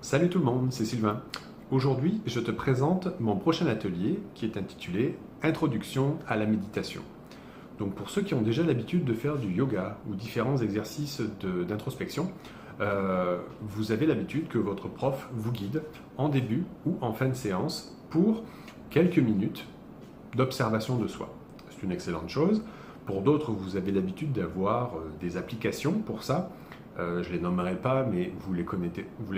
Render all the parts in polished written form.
Salut tout le monde, c'est Sylvain. Aujourd'hui, je te présente mon prochain atelier qui est intitulé Introduction à la méditation. Donc pour ceux qui ont déjà l'habitude de faire du yoga ou différents exercices d'introspection, vous avez l'habitude que votre prof vous guide en début ou en fin de séance pour quelques minutes d'observation de soi. C'est une excellente chose. Pour d'autres, vous avez l'habitude d'avoir des applications pour ça. Je ne les nommerai pas, mais vous les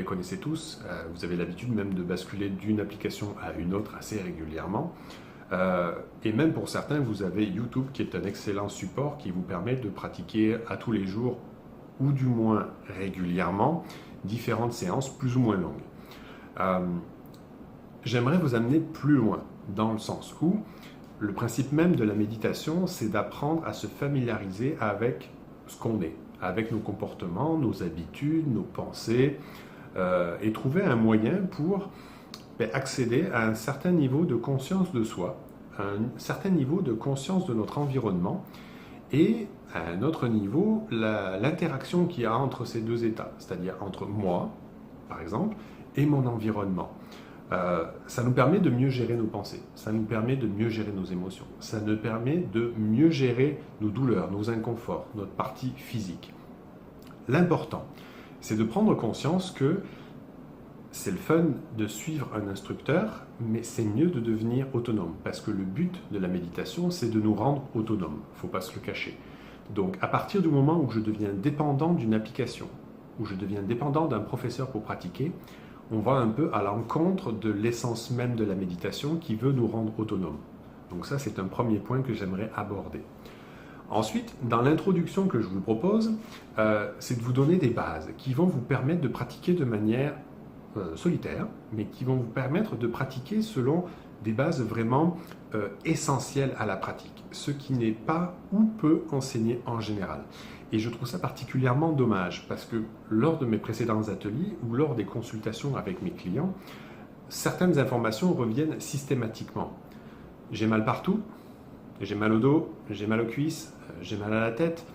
connaissez tous. Vous avez l'habitude même de basculer d'une application à une autre assez régulièrement. Et même pour certains, vous avez YouTube qui est un excellent support qui vous permet de pratiquer à tous les jours, ou du moins régulièrement, différentes séances plus ou moins longues. J'aimerais vous amener plus loin, dans le sens où le principe même de la méditation, c'est d'apprendre à se familiariser avec ce qu'on est, avec nos comportements, nos habitudes, nos pensées, et trouver un moyen pour accéder à un certain niveau de conscience de soi, un certain niveau de conscience de notre environnement, et à un autre niveau, l'interaction qu'il y a entre ces deux états, c'est-à-dire entre moi, par exemple, et mon environnement. Ça nous permet de mieux gérer nos pensées, ça nous permet de mieux gérer nos émotions, ça nous permet de mieux gérer nos douleurs, nos inconforts, notre partie physique. L'important, c'est de prendre conscience que c'est le fun de suivre un instructeur, mais c'est mieux de devenir autonome, parce que le but de la méditation, c'est de nous rendre autonomes, il ne faut pas se le cacher. Donc à partir du moment où je deviens dépendant d'une application, où je deviens dépendant d'un professeur pour pratiquer, on va un peu à l'encontre de l'essence même de la méditation qui veut nous rendre autonomes. Donc ça, c'est un premier point que j'aimerais aborder. Ensuite, dans l'introduction que je vous propose, c'est de vous donner des bases qui vont vous permettre de pratiquer de manière solitaire, mais qui vont vous permettre de pratiquer selon des bases vraiment essentielles à la pratique, ce qui n'est pas ou peu enseigné en général. Et je trouve ça particulièrement dommage parce que lors de mes précédents ateliers ou lors des consultations avec mes clients, certaines informations reviennent systématiquement. J'ai mal partout, j'ai mal au dos, j'ai mal aux cuisses, j'ai mal à la tête,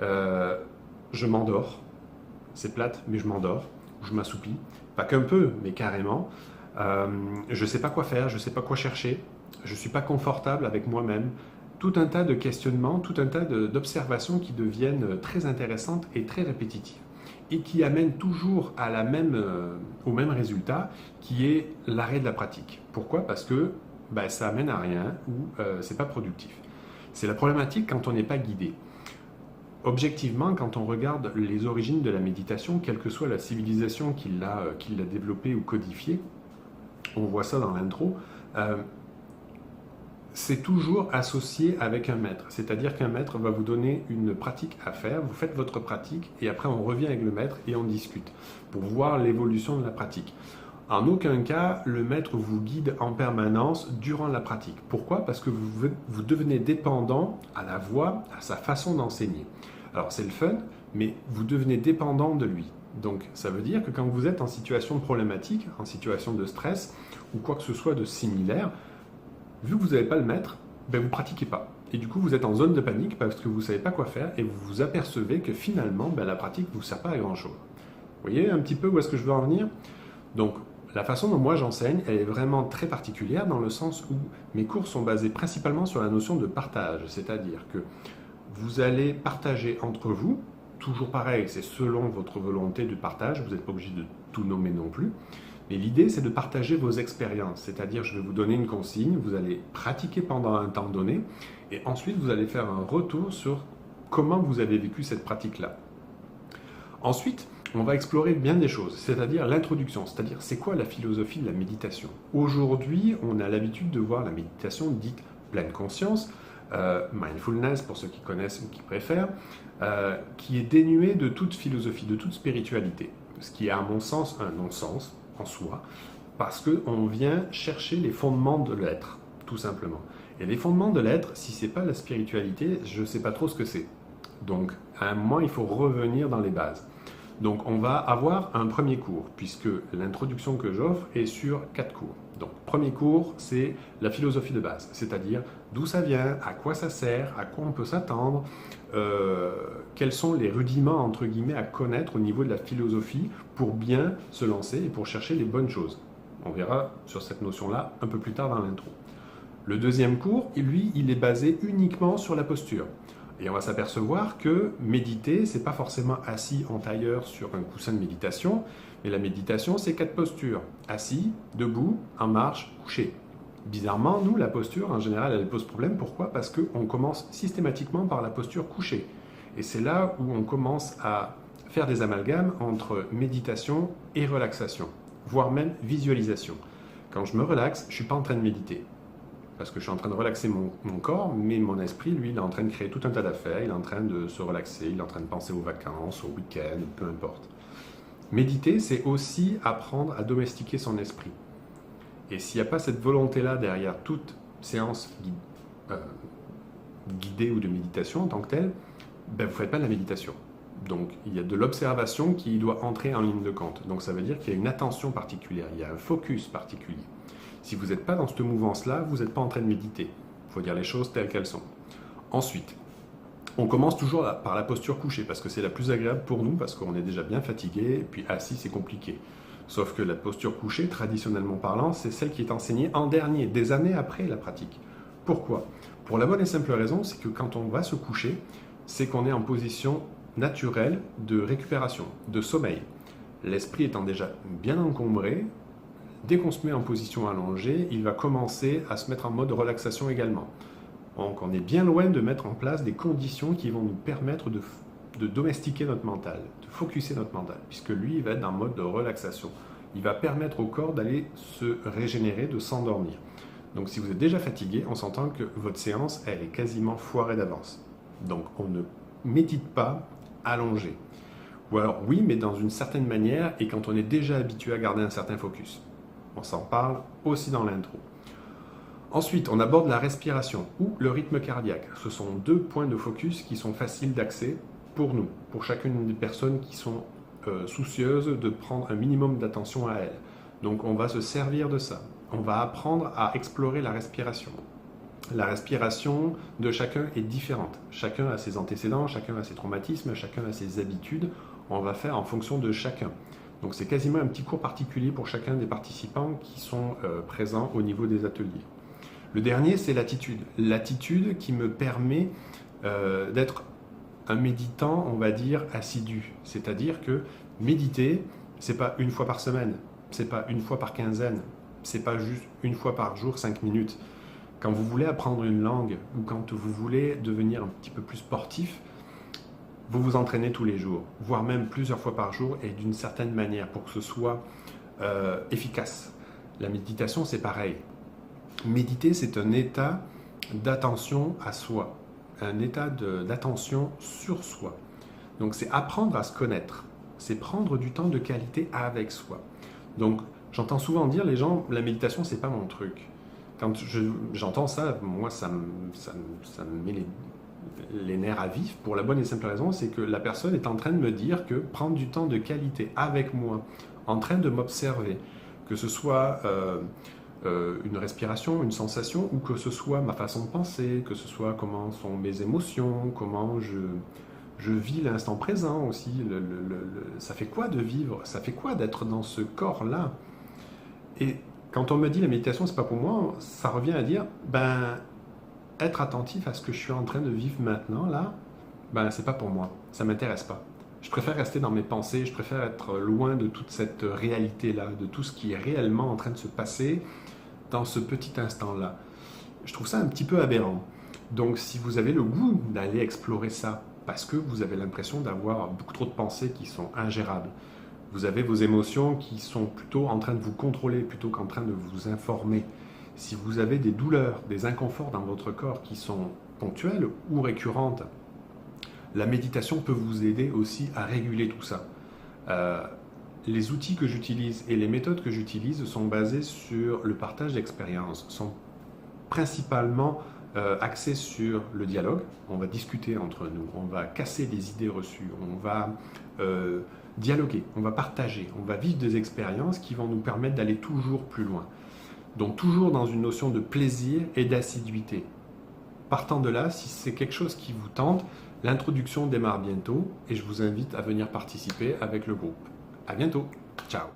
je m'endors, c'est plate mais je m'endors, je m'assoupis, pas qu'un peu mais carrément, je ne sais pas quoi faire, je ne sais pas quoi chercher, je ne suis pas confortable avec moi-même. Tout un tas de questionnements, tout un tas d'observations qui deviennent très intéressantes et très répétitives et qui amènent toujours à au même résultat qui est l'arrêt de la pratique. Pourquoi? Parce que ça amène à rien ou c'est pas productif. C'est la problématique quand on n'est pas guidé. Objectivement, quand on regarde les origines de la méditation, quelle que soit la civilisation qui l'a développée ou codifiée, on voit ça dans l'intro, c'est toujours associé avec un maître. C'est-à-dire qu'un maître va vous donner une pratique à faire, vous faites votre pratique et après on revient avec le maître et on discute pour voir l'évolution de la pratique. En aucun cas, le maître vous guide en permanence durant la pratique. Pourquoi? Parce que vous devenez dépendant à la voix, à sa façon d'enseigner. Alors c'est le fun, mais vous devenez dépendant de lui. Donc ça veut dire que quand vous êtes en situation problématique, en situation de stress ou quoi que ce soit de similaire, vu que vous n'avez pas le maître, vous ne pratiquez pas. Et du coup, vous êtes en zone de panique parce que vous ne savez pas quoi faire et vous vous apercevez que finalement, la pratique ne vous sert pas à grand-chose. Vous voyez un petit peu où est-ce que je veux en venir? Donc, la façon dont moi j'enseigne, elle est vraiment très particulière dans le sens où mes cours sont basés principalement sur la notion de partage. C'est-à-dire que vous allez partager entre vous, toujours pareil, c'est selon votre volonté de partage, vous n'êtes pas obligé de tout nommer non plus. Mais l'idée, c'est de partager vos expériences, c'est-à-dire je vais vous donner une consigne, vous allez pratiquer pendant un temps donné, et ensuite vous allez faire un retour sur comment vous avez vécu cette pratique-là. Ensuite, on va explorer bien des choses, c'est-à-dire l'introduction, c'est-à-dire c'est quoi la philosophie de la méditation. Aujourd'hui, on a l'habitude de voir la méditation dite pleine conscience, mindfulness pour ceux qui connaissent ou qui préfèrent, qui est dénuée de toute philosophie, de toute spiritualité, ce qui est à mon sens un non-sens en soi, parce qu'on vient chercher les fondements de l'être, tout simplement. Et les fondements de l'être, si ce n'est pas la spiritualité, je ne sais pas trop ce que c'est. Donc, à un moment, il faut revenir dans les bases. Donc, on va avoir un premier cours, puisque l'introduction que j'offre est sur 4 cours. Donc, premier cours, c'est la philosophie de base, c'est-à-dire d'où ça vient, à quoi ça sert, à quoi on peut s'attendre, quels sont les rudiments entre guillemets à connaître au niveau de la philosophie pour bien se lancer et pour chercher les bonnes choses. On verra sur cette notion-là un peu plus tard dans l'intro. Le deuxième cours, lui, il est basé uniquement sur la posture. Et on va s'apercevoir que méditer, c'est pas forcément assis en tailleur sur un coussin de méditation, mais la méditation, c'est 4 postures. Assis, debout, en marche, couché. Bizarrement, nous, la posture, en général, elle pose problème. Pourquoi? Parce qu'on commence systématiquement par la posture couchée. Et c'est là où on commence à faire des amalgames entre méditation et relaxation, voire même visualisation. Quand je me relaxe, je ne suis pas en train de méditer. Parce que je suis en train de relaxer mon corps, mais mon esprit, lui, il est en train de créer tout un tas d'affaires, il est en train de se relaxer, il est en train de penser aux vacances, au week-end, peu importe. Méditer, c'est aussi apprendre à domestiquer son esprit. Et s'il n'y a pas cette volonté-là derrière toute séance guidée ou de méditation en tant que telle, ben vous ne faites pas de la méditation. Donc il y a de l'observation qui doit entrer en ligne de compte. Donc ça veut dire qu'il y a une attention particulière, il y a un focus particulier. Si vous n'êtes pas dans cette mouvance-là, vous n'êtes pas en train de méditer. Il faut dire les choses telles qu'elles sont. Ensuite, on commence toujours par la posture couchée, parce que c'est la plus agréable pour nous, parce qu'on est déjà bien fatigué, et puis assis, c'est compliqué. Sauf que la posture couchée, traditionnellement parlant, c'est celle qui est enseignée en dernier, des années après la pratique. Pourquoi? Pour la bonne et simple raison, c'est que quand on va se coucher, c'est qu'on est en position naturelle de récupération, de sommeil. L'esprit étant déjà bien encombré, dès qu'on se met en position allongée, il va commencer à se mettre en mode relaxation également. Donc on est bien loin de mettre en place des conditions qui vont nous permettre de domestiquer notre mental, de focuser notre mental, puisque lui, il va être dans le mode de relaxation. Il va permettre au corps d'aller se régénérer, de s'endormir. Donc si vous êtes déjà fatigué, on s'entend que votre séance, elle est quasiment foirée d'avance. Donc on ne médite pas allongé. Ou alors oui, mais dans une certaine manière, et quand on est déjà habitué à garder un certain focus. On s'en parle aussi dans l'intro. Ensuite, on aborde la respiration ou le rythme cardiaque. Ce sont 2 points de focus qui sont faciles d'accès pour nous, pour chacune des personnes qui sont soucieuses de prendre un minimum d'attention à elles. Donc on va se servir de ça. On va apprendre à explorer la respiration. La respiration de chacun est différente. Chacun a ses antécédents, chacun a ses traumatismes, chacun a ses habitudes. On va faire en fonction de chacun. Donc c'est quasiment un petit cours particulier pour chacun des participants qui sont présents au niveau des ateliers. Le dernier, c'est l'attitude. L'attitude qui me permet d'être un méditant, on va dire, assidu. C'est-à-dire que méditer, c'est pas une fois par semaine, c'est pas une fois par quinzaine, c'est pas juste une fois par jour, 5 minutes. Quand vous voulez apprendre une langue ou quand vous voulez devenir un petit peu plus sportif, vous vous entraînez tous les jours, voire même plusieurs fois par jour et d'une certaine manière pour que ce soit efficace. La méditation, c'est pareil. Méditer, c'est un état d'attention à soi, un état d'attention sur soi. Donc c'est apprendre à se connaître, c'est prendre du temps de qualité avec soi. Donc j'entends souvent dire les gens, la méditation, c'est pas mon truc. Quand j'entends ça, moi, ça me met les nerfs à vif pour la bonne et simple raison, c'est que la personne est en train de me dire que prendre du temps de qualité avec moi, en train de m'observer, que ce soit une respiration, une sensation, ou que ce soit ma façon de penser, que ce soit comment sont mes émotions, comment je vis l'instant présent aussi, ça fait quoi de vivre, ça fait quoi d'être dans ce corps-là. Et quand on me dit la méditation, c'est pas pour moi, ça revient à dire, être attentif à ce que je suis en train de vivre maintenant, là, c'est pas pour moi, ça m'intéresse pas. Je préfère rester dans mes pensées, je préfère être loin de toute cette réalité-là, de tout ce qui est réellement en train de se passer dans ce petit instant-là. Je trouve ça un petit peu aberrant. Donc si vous avez le goût d'aller explorer ça, parce que vous avez l'impression d'avoir beaucoup trop de pensées qui sont ingérables, vous avez vos émotions qui sont plutôt en train de vous contrôler, plutôt qu'en train de vous informer, si vous avez des douleurs, des inconforts dans votre corps qui sont ponctuelles ou récurrentes, la méditation peut vous aider aussi à réguler tout ça. Les outils que j'utilise et les méthodes que j'utilise sont basés sur le partage d'expériences, sont principalement axés sur le dialogue. On va discuter entre nous, on va casser des idées reçues, on va dialoguer, on va partager, on va vivre des expériences qui vont nous permettre d'aller toujours plus loin. Donc toujours dans une notion de plaisir et d'assiduité. Partant de là, si c'est quelque chose qui vous tente, L'introduction démarre bientôt et je vous invite à venir participer avec le groupe. À bientôt. Ciao.